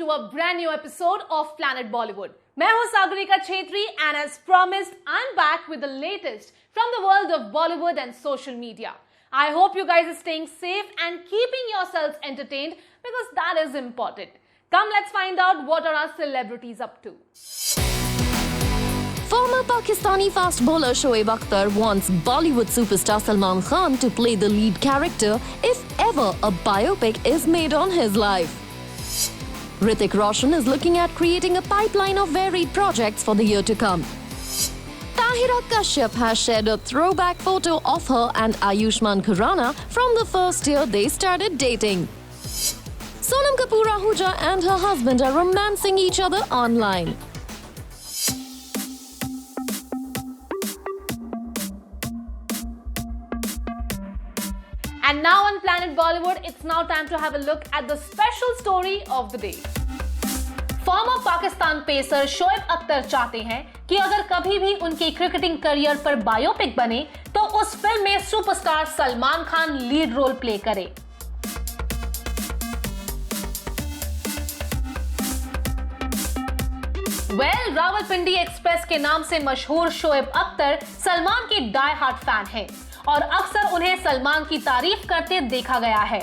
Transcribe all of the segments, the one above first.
to a brand new episode of Planet Bollywood. मैं हूं Sagarika Chhetri and as promised, I'm back with the latest from the world of Bollywood and social media. I hope you guys are staying safe and keeping yourselves entertained because that is important. Come, let's find out what are our celebrities up to. Former Pakistani fast bowler Shoaib Akhtar wants Bollywood superstar Salman Khan to play the lead character if ever a biopic is made on his life. Hrithik Roshan is looking at creating a pipeline of varied projects for the year to come. Tahira Kashyap has shared a throwback photo of her and Ayushmann Khurrana from the first year they started dating. Sonam Kapoor Ahuja and her husband are romancing each other online. And now on Planet Bollywood, it's now time to have a look at the special story of the day. Former Pakistan pacer Shoaib Akhtar चाहते हैं कि अगर कभी भी उनके cricketing career पर biopic बने तो उस फिल्म में superstar Salman Khan lead role play करे। रावलपिंडी एक्सप्रेस के नाम से मशहूर शोएब अख्तर सलमान के डाई हार्ट फैन हैं और अक्सर उन्हें सलमान की तारीफ करते देखा गया है।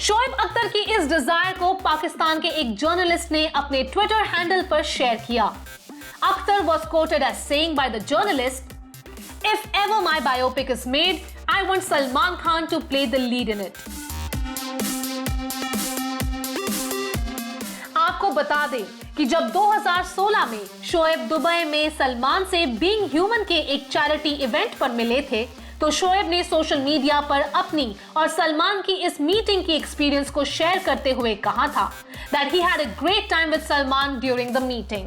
शोएब अख्तर की इस डिजायर को पाकिस्तान के एक जर्नलिस्ट ने अपने ट्विटर हैंडल पर शेयर किया। Akhtar was quoted as saying by the journalist, "If ever my biopic is made, I want Salman Khan to play the lead in it." आपको बता दें कि जब 2016 में शोएब दुबई में सलमान से बीइंग ह्यूमन के एक चैरिटी इवेंट पर मिले थे तो शोएब ने सोशल मीडिया पर अपनी और सलमान की इस मीटिंग की एक्सपीरियंस को शेयर करते हुए कहा था that he had a great time with Salman during the meeting.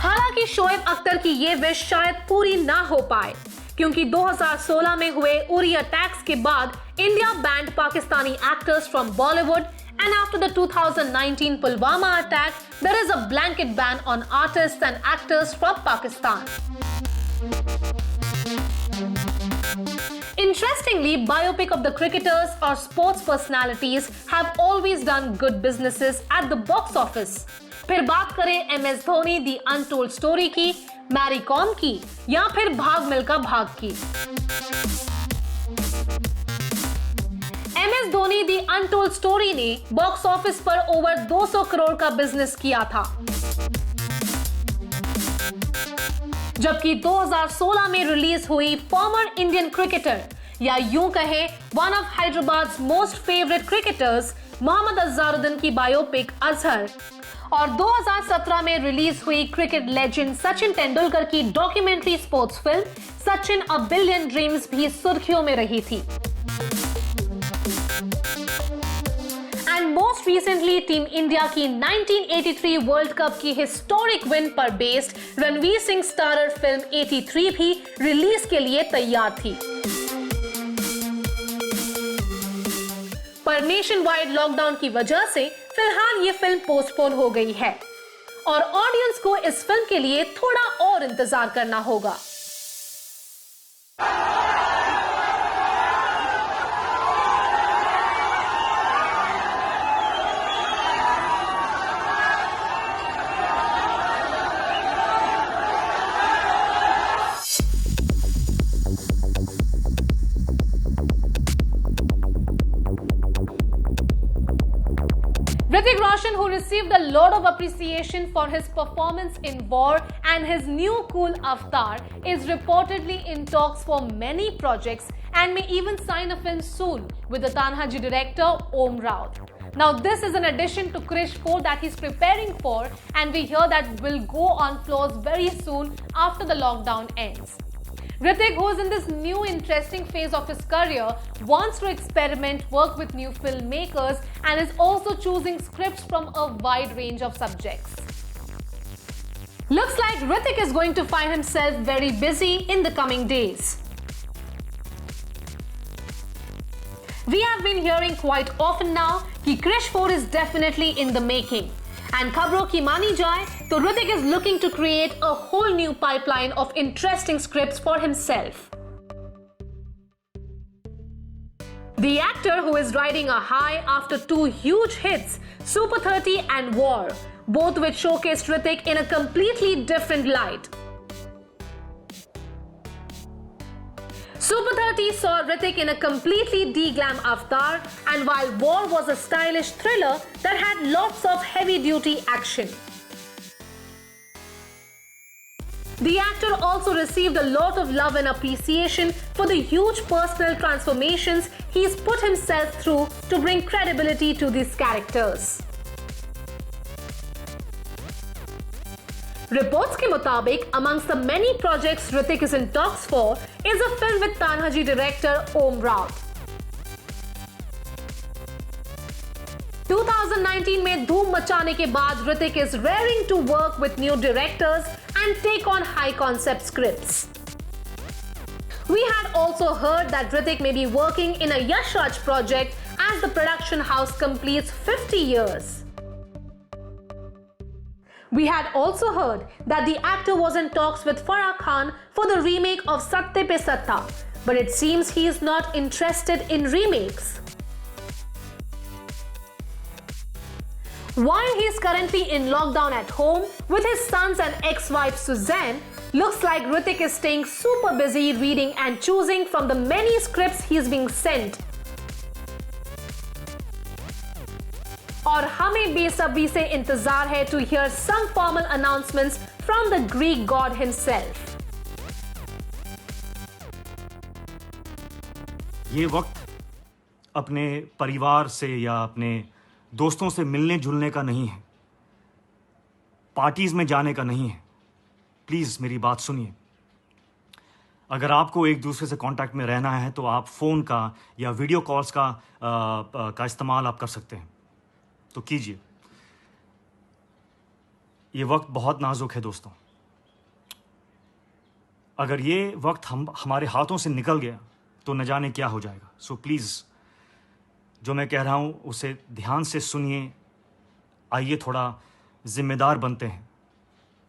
हालांकि शोएब अख्तर की ये विश शायद पूरी ना हो पाए क्योंकि 2016 में हुए उरी अटैक्स के बाद India band Pakistani actors from Bollywood and after the 2019 Pulwama attack, there is a blanket ban on artists and actors from Pakistan. Interestingly, biopic of the cricketers or sports personalities have always done good businesses at the box office. फिर बात करें MS Dhoni the untold story की, Mary com की या फिर भाग मिल्खा भाग की। MS Dhoni the untold story ने बॉक्स ऑफिस पर ओवर 200 करोड़ का बिजनेस किया था, जबकि 2016 में रिलीज हुई फॉर्मर इंडियन क्रिकेटर या यूं कहे one of Hyderabad most favourite cricketers Mohammad Azharuddin की बायोपिक अजहर और 2017 में रिलीज हुई क्रिकेट लेजेंड सचिन तेंदुलकर की documentary sports film Sachin a billion dreams भी सुर्खियों में रही थी। And most recently team India की 1983 वर्ल्ड कप की हिस्टोरिक विन पर based Ranveer Singh starrer film 83 भी रिलीज के लिए तैयार थी, पर नेशन वाइड लॉकडाउन की वजह से फिलहाल ये फिल्म पोस्टपोन हो गई है और ऑडियंस को इस फिल्म के लिए थोड़ा और इंतजार करना होगा। Hrithik Roshan, who received a lot of appreciation for his performance in War and his new cool Avatar, is reportedly in talks for many projects and may even sign a film soon with the Tanhaji director Om Raut. Now this is in addition to Krish 4 that he's preparing for and we hear that will go on floors very soon after the lockdown ends. Hrithik, who is in this new interesting phase of his career, wants to experiment, work with new filmmakers and is also choosing scripts from a wide range of subjects. Looks like Hrithik is going to find himself very busy in the coming days. We have been hearing quite often now that Krish 4 is definitely in the making. And खबरों की मानी जाए तो Hrithik is looking to create a whole new pipeline of interesting scripts for himself. The actor, who is riding a high after two huge hits, Super 30 and War, both which showcased Hrithik in a completely different light. Super 30 saw Hrithik in a completely de-glam avatar, and while War was a stylish thriller that had lots of heavy-duty action. The actor also received a lot of love and appreciation for the huge personal transformations he's put himself through to bring credibility to these characters. Reports के मुताबिक amongst the many projects Hrithik is in talks for is a film with Tanhaji director Om Raut. 2019 में धूम मचाने के बाद Hrithik is raring to work with new directors and take on high concept scripts. We had also heard that Hrithik may be working in a Yash Raj project as the production house completes 50 years. We had also heard that the actor was in talks with Farah Khan for the remake of Satte Pe Satta, but it seems he is not interested in remakes. While he is currently in lockdown at home with his sons and ex-wife Suzanne, looks like Hrithik is staying super busy reading and choosing from the many scripts he is being sent. और हमें बेसब्री से इंतजार है to hear some formal announcements from the Greek god himself. ये वक्त अपने परिवार से या अपने दोस्तों से मिलने जुलने का नहीं है, पार्टीज में जाने का नहीं है. प्लीज मेरी बात सुनिए. अगर आपको एक दूसरे से कांटेक्ट में रहना है तो आप फोन का या वीडियो कॉल्स का इस्तेमाल आप कर सकते हैं, तो कीजिए. ये वक्त बहुत नाजुक है दोस्तों. अगर ये वक्त हमारे हाथों से निकल गया तो न जाने क्या हो जाएगा. सो प्लीज जो मैं कह रहा हूं उसे ध्यान से सुनिए. आइए थोड़ा जिम्मेदार बनते हैं,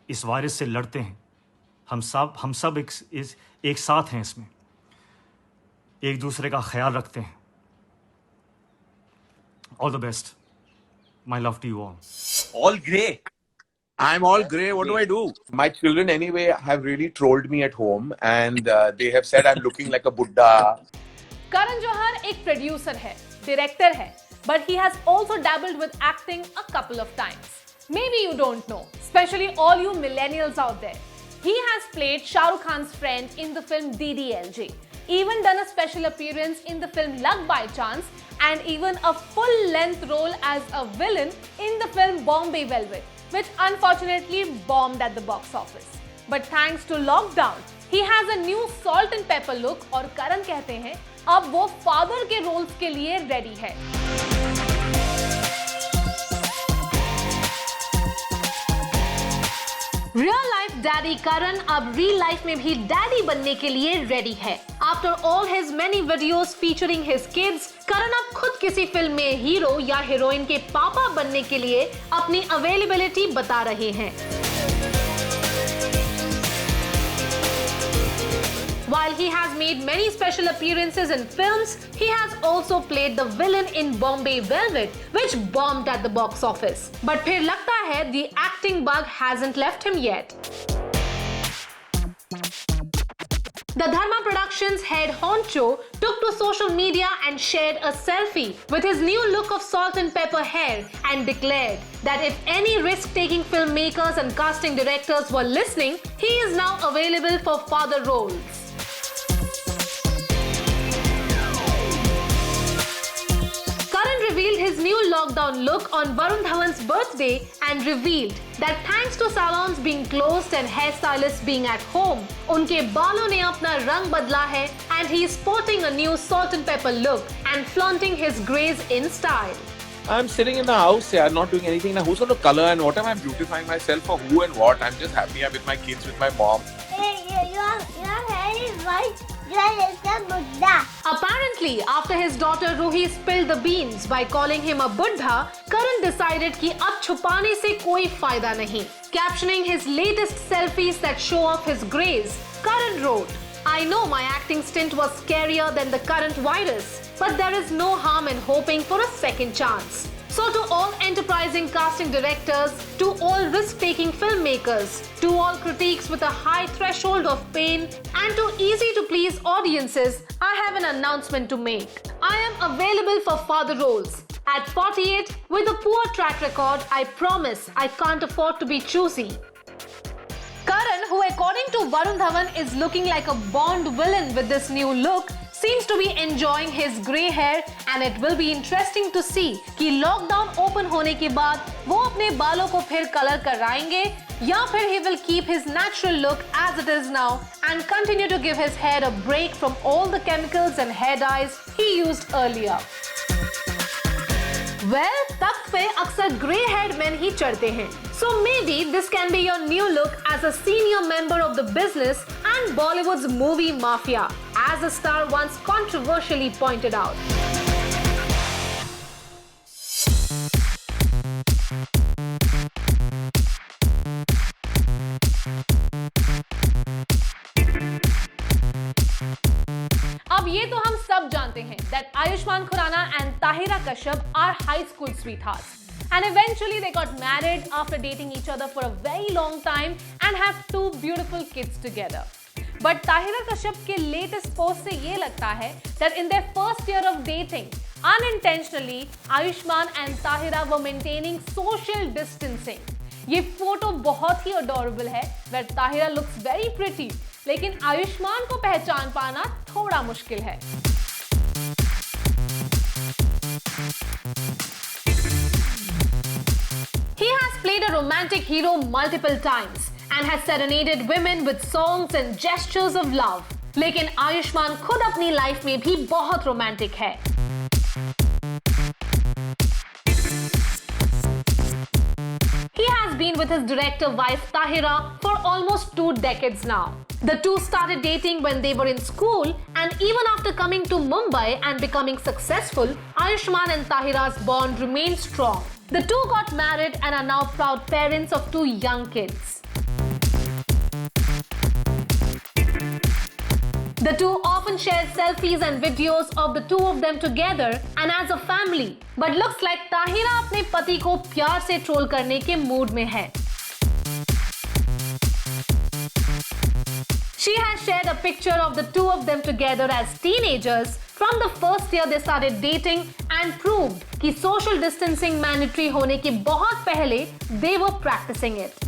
इस वायरस से लड़ते हैं. हम सब एक साथ हैं, इसमें एक दूसरे का ख्याल रखते हैं. All the best. My love to you all. All grey. I'm all grey. What do I do? My children anyway have really trolled me at home and they have said I'm looking like a Buddha. Karan Johar एक producer है, director है, but he has also dabbled with acting a couple of times. Maybe you don't know, especially all you millennials out there. He has played Shah Rukh Khan's friend in the film DDLJ, even done a special appearance in the film Luck by Chance, and even a full-length role as a villain in the film Bombay Velvet, which unfortunately bombed at the box office. But thanks to lockdown, he has a new salt and pepper look और करण कहते हैं अब वो father के roles के लिए ready है. Real life daddy करण अब रियल लाइफ में भी डैडी बनने के लिए रेडी है. After all his many videos featuring his kids, Karan अब खुद किसी फिल्म में हीरो या हीरोइन के पापा बनने के लिए अपनी अवेलेबिलिटी बता रहे हैं. While he has made many special appearances in films, he has also played the villain in Bombay Velvet, which bombed at the box office. But फिर लगता है the acting bug hasn't left him yet. The Dharma Productions head honcho took to social media and shared a selfie with his new look of salt and pepper hair and declared that if any risk-taking filmmakers and casting directors were listening, he is now available for father roles. Karan revealed his new lockdown look on Varun Dhawan's birthday and revealed that thanks to salons being closed and hairstylists being at home, उनके बालों ने अपना रंग बदला है and he is sporting a new salt and pepper look and flaunting his grays in style. I'm sitting in the house, yeah, not doing anything. Now who's going to color and what am I beautifying myself for who and what? I'm just happy. I'm with my kids, with my mom. Your hair is white. You are like a Buddha. Apparently, after his daughter Ruhi spilled the beans by calling him a Buddha, Karan decided कि अब छुपाने से कोई फायदा नहीं. Captioning his latest selfies that show off his grays, Karan wrote, "I know my acting stint was scarier than the current virus. but there is no harm in hoping for a second chance. So to all enterprising casting directors, to all risk-taking filmmakers, to all critics with a high threshold of pain, and to easy-to-please audiences, I have an announcement to make. I am available for father roles. At 48, with a poor track record, I promise I can't afford to be choosy. Karan, who according to Varun Dhawan is looking like a Bond villain with this new look, seems to be enjoying his grey hair, and it will be interesting to see कि lockdown open होने के बाद वो अपने बालों को फिर colour कराएंगे या फिर he will keep his natural look as it is now and continue to give his hair a break from all the chemicals and hair dyes he used earlier. Well, तख्त पे अक्सर grey haired men ही चढ़ते हैं. So maybe this can be your new look as a senior member of the business and Bollywood's movie mafia, as a star once controversially pointed out. अब ये तो हम सब जानते हैं that Ayushmann Khurrana and Tahira Kashyap are high school sweethearts. And eventually they got married after dating each other for a very long time and have 2 beautiful kids together. But Tahira Kashyap के latest post से ये लगता है that in their first year of dating, unintentionally, Ayushmann and Tahira were maintaining social distancing. ये photo बहुत ही adorable है, where Tahira looks very pretty, लेकिन आयुष्मान को पहचान पाना थोड़ा मुश्किल है. He has played a romantic hero multiple times and has serenaded women with songs and gestures of love. लेकिन आयुष्मान खुद अपनी लाइफ में भी बहुत रोमांटिक है. He has been with his director wife Tahira for almost 2 decades now. The two started dating when they were in school, and even after coming to Mumbai and becoming successful, Ayushmann and Tahira's bond remained strong. The two got married and are now proud parents of 2 young kids. The two often share selfies and videos of the 2 of them together and as a family. But looks like Tahira अपने पति को प्यार से troll करने के mood में है. She has shared a picture of the 2 of them together as teenagers from the first year they started dating and proved कि social distancing mandatory होने के बहुत पहले they were practicing it.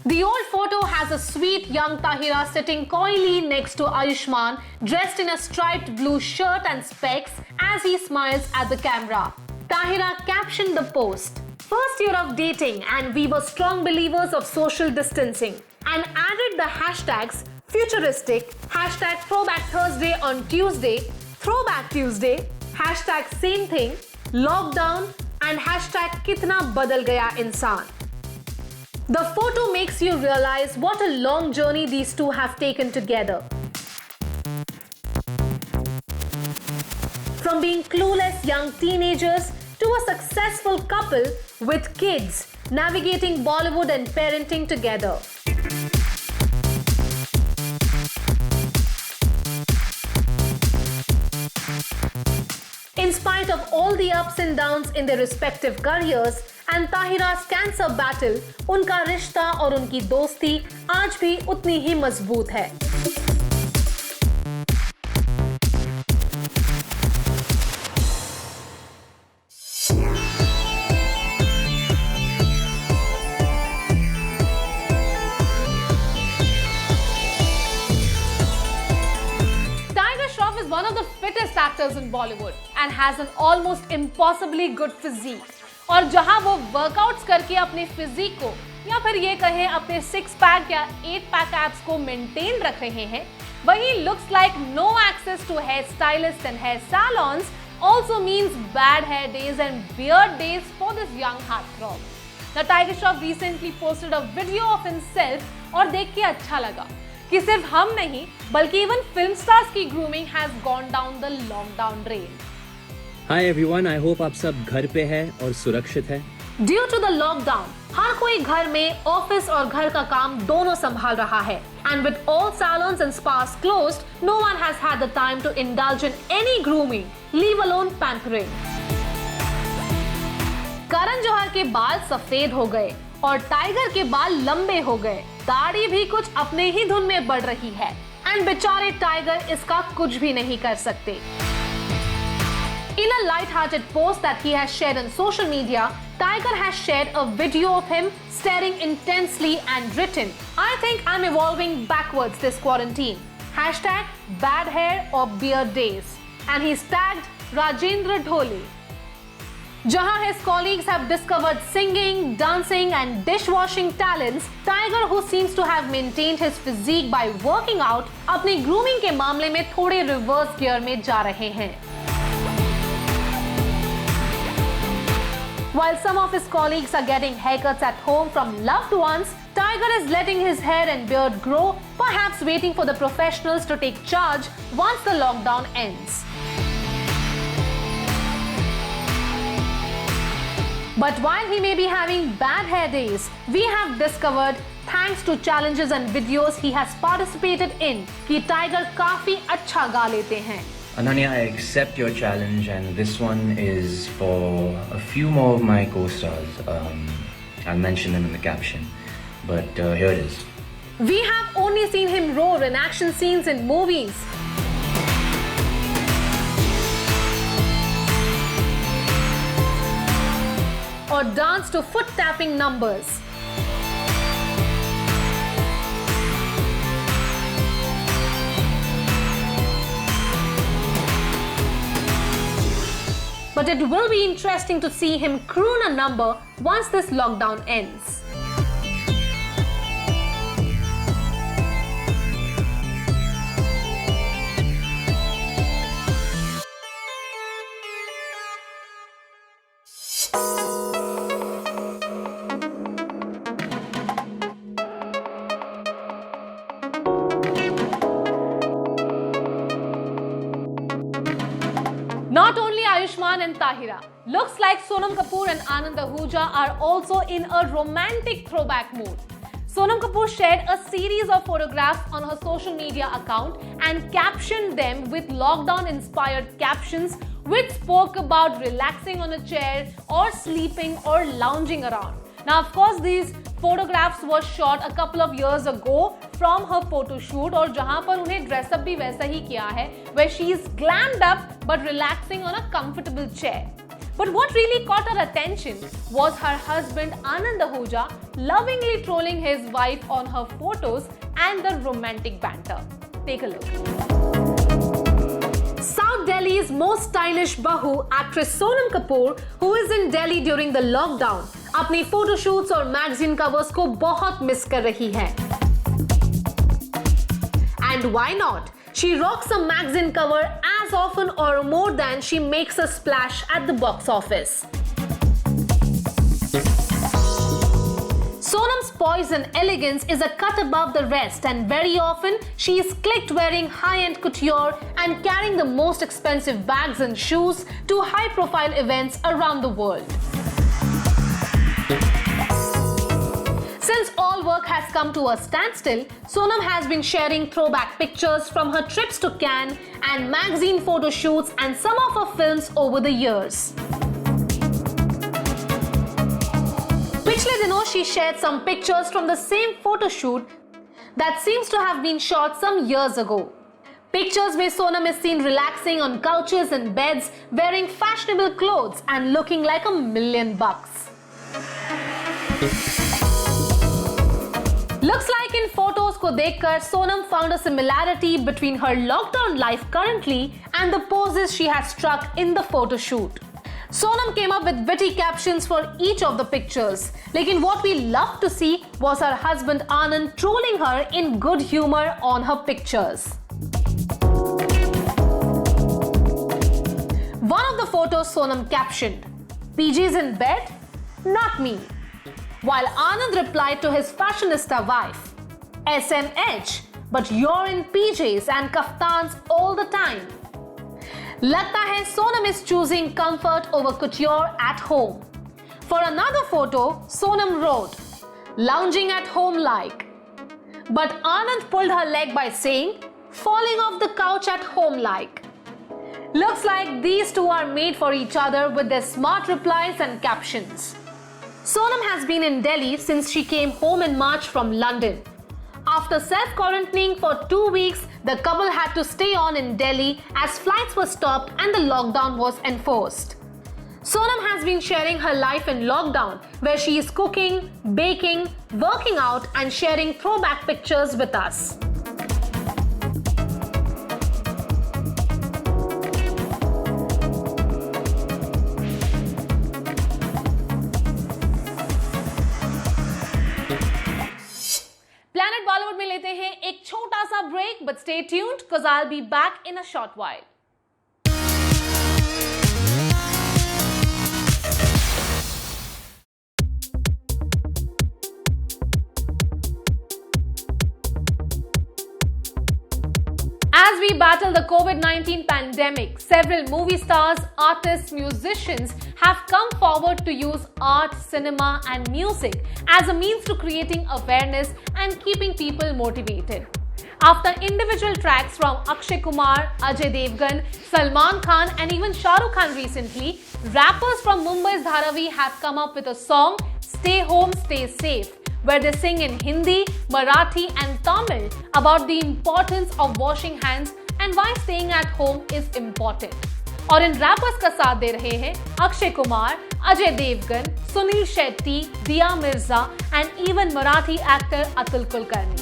The old photo has a sweet young Tahira sitting coyly next to Ayushmann, dressed in a striped blue shirt and specs as he smiles at the camera. Tahira captioned the post, "First year of dating and we were strong believers of social distancing," and added the hashtags futuristic, hashtag throwback Thursday on Tuesday, throwback Tuesday, hashtag same thing, lockdown and hashtag kitna badal gaya insaan. The photo makes you realize what a long journey these two have taken together. From being clueless young teenagers to a successful couple with kids, navigating Bollywood and parenting together. In spite of all the ups and downs in their respective careers and Tahira's cancer battle, उनका रिश्ता और उनकी दोस्ती आज भी उतनी ही मजबूत है. One of the fittest actors in Bollywood and has an almost impossibly good physique. और जहां वो वर्कआउट्स करके अपने फिजिक को या फिर ये कहें अपने 6 पैक या 8 पैक एब्स को मेंटेन रख रहे हैं, वही looks like no access to hair stylists and hair salons also means bad hair days and beard days for this young heartthrob. Now Tiger Shroff recently posted a video of himself और देख के अच्छा लगा कि सिर्फ हम नहीं बल्कि इवन फिल्म स्टार्स की grooming has gone down the lockdown drain. Hi everyone, I hope आप सब घर पे हैं और सुरक्षित हैं. ड्यू टू द लॉकडाउन हर कोई घर में ऑफिस और घर का काम दोनों संभाल रहा है and with all salons and spas closed no one has had the time to indulge in any grooming, leave alone pampering. Karan Johar के बाल सफेद हो गए और टाइगर के बाल लंबे हो गए, दाढ़ी भी कुछ अपने ही धुन में बढ़ रही है एंड बेचारे टाइगर इसका कुछ भी नहीं कर सकते। In a light-hearted post that he has shared on social media, Tiger has shared a video of him staring intensely and written, "I think I'm evolving backwards this quarantine. #bad hair or beard days." And he's tagged Rajendra Dhole. Jahan his colleagues have discovered singing, dancing and dishwashing talents, Tiger, who seems to have maintained his physique by working out, अपनी grooming के मामले में थोड़े reverse gear में जा रहे हैं। While some of his colleagues are getting haircuts at home from loved ones, Tiger is letting his hair and beard grow, perhaps waiting for the professionals to take charge once the lockdown ends. But while he may be having bad hair days, we have discovered, thanks to challenges and videos he has participated in, कि Tiger काफी अच्छा गा लेते हैं। Ananya, I accept your challenge, and this one is for a few more of my co-stars. I'll mention them in the caption, but here it is. We have only seen him roar in action scenes in movies. Or dance to foot-tapping numbers. But it will be interesting to see him croon a number once this lockdown ends. Not only Ayushmann and Tahira, looks like Sonam Kapoor and Anand Ahuja are also in a romantic throwback mood. Sonam Kapoor shared a series of photographs on her social media account and captioned them with lockdown-inspired captions which spoke about relaxing on a chair or sleeping or lounging around. Now, of course, these photographs were shot a couple of years ago from her photo shoot और जहां पर उन्हें dress up भी वैसा ही किया है, where she is glammed up but relaxing on a comfortable chair. But what really caught her attention was her husband Anand Ahuja lovingly trolling his wife on her photos and the romantic banter. Take a look. South Delhi's most stylish bahu, actress Sonam Kapoor, who is in Delhi during the lockdown, अपनी photoshoots और magazine covers को बहुत miss कर रही है। And why not? She rocks a magazine cover as often or more than she makes a splash at the box office. Sonam's poise and elegance is a cut above the rest, and very often she is clicked wearing high-end couture and carrying the most expensive bags and shoes to high-profile events around the world. Since all work has come to a standstill, Sonam has been sharing throwback pictures from her trips to Cannes and magazine photo shoots and some of her films over the years. पिछले दिनों she shared some pictures from the same photo shoot that seems to have been shot some years ago. Pictures where Sonam is seen relaxing on couches and beds, wearing fashionable clothes and looking like $1,000,000. Looks like in photos को देखकर Sonam found a similarity between her lockdown life currently and the poses she has struck in the photo shoot. Sonam came up with witty captions for each of the pictures. Lekin what we loved to see was her husband Anand trolling her in good humor on her pictures. One of the photos Sonam captioned, "PG's in bed? Not me." While Anand replied to his fashionista wife, "SMH, but you're in PJs and kaftans all the time." लगता है Sonam is choosing comfort over couture at home. For another photo, Sonam wrote, "Lounging at home like." But Anand pulled her leg by saying, "Falling off the couch at home like." Looks like these two are made for each other with their smart replies and captions. Sonam has been in Delhi since she came home in March from London. After self-quarantining for 2 weeks, the couple had to stay on in Delhi as flights were stopped and the lockdown was enforced. Sonam has been sharing her life in lockdown, where she is cooking, baking, working out and sharing throwback pictures with us. Planet Bollywood में लेते हैं एक छोटा सा break, but stay tuned because I'll be back in a short while. As we battle the COVID-19 pandemic, several movie stars, artists, musicians have come forward to use art, cinema and music as a means to creating awareness and keeping people motivated. After individual tracks from Akshay Kumar, Ajay Devgan, Salman Khan and even Shah Rukh Khan recently, rappers from Mumbai's Dharavi have come up with a song, "Stay Home, Stay Safe", where they sing in Hindi, Marathi and Tamil about the importance of washing hands and why staying at home is important. और इन rappers का साथ दे रहे हैं अक्षय कुमार, अजय देवगन, सुनील शेट्टी, दिया Mirza and even Marathi actor Atul Kulkarni.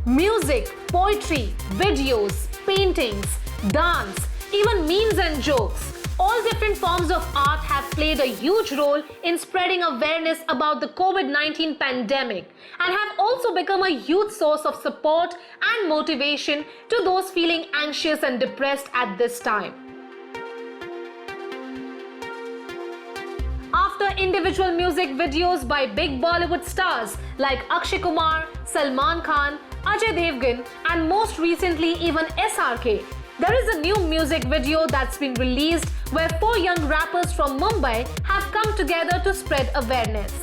Music, poetry, videos, paintings, dance, even memes and jokes. All different forms of art have played a huge role in spreading awareness about the COVID-19 pandemic and have also become a huge source of support and motivation to those feeling anxious and depressed at this time. After individual music videos by big Bollywood stars like Akshay Kumar, Salman Khan, Ajay Devgan and most recently even SRK, there is a new music video that's been released where 4 young rappers from Mumbai have come together to spread awareness.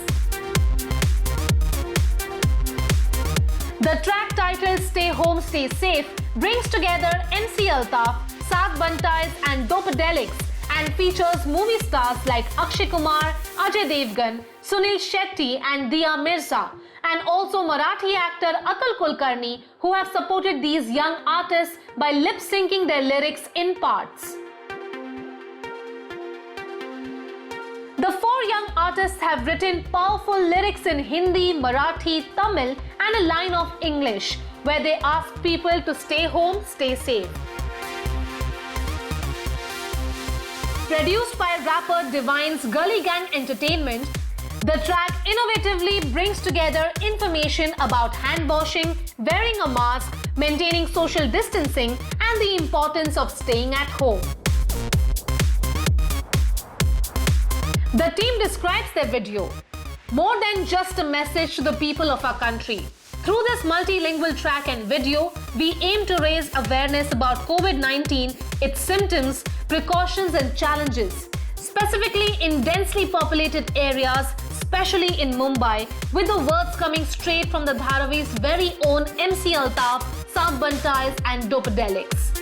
The track titled "Stay Home, Stay Safe" brings together MC Altaf, Saad Bantais and Dopedelics and features movie stars like Akshay Kumar, Ajay Devgan, Sunil Shetty and Diya Mirza, and also Marathi actor Atul Kulkarni, who have supported these young artists by lip-syncing their lyrics in parts. The 4 young artists have written powerful lyrics in Hindi, Marathi, Tamil and a line of English, where they ask people to stay home, stay safe. Produced by rapper Divine's Gully Gang Entertainment, the track innovatively brings together information about hand washing, wearing a mask, maintaining social distancing, and the importance of staying at home. The team describes their video more than just a message to the people of our country. Through this multilingual track and video, we aim to raise awareness about COVID-19, its symptoms, precautions, and challenges, specifically in densely populated areas, especially in Mumbai, with the words coming straight from the Dharavi's very own MC Altaf, Saad Bantais, and Dopedelics.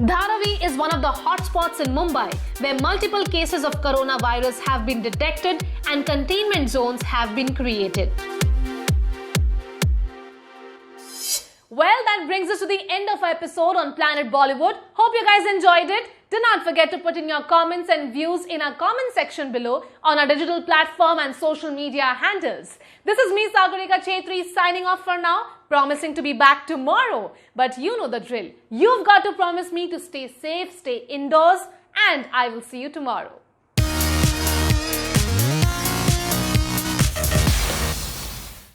Dharavi is one of the hotspots in Mumbai, where multiple cases of coronavirus have been detected and containment zones have been created. Well, that brings us to the end of our episode on Planet Bollywood. Hope you guys enjoyed it. Do not forget to put in your comments and views in our comment section below on our digital platform and social media handles. This is me, Sagarika Chetri, signing off for now, promising to be back tomorrow. But you know the drill. You've got to promise me to stay safe, stay indoors, and I will see you tomorrow.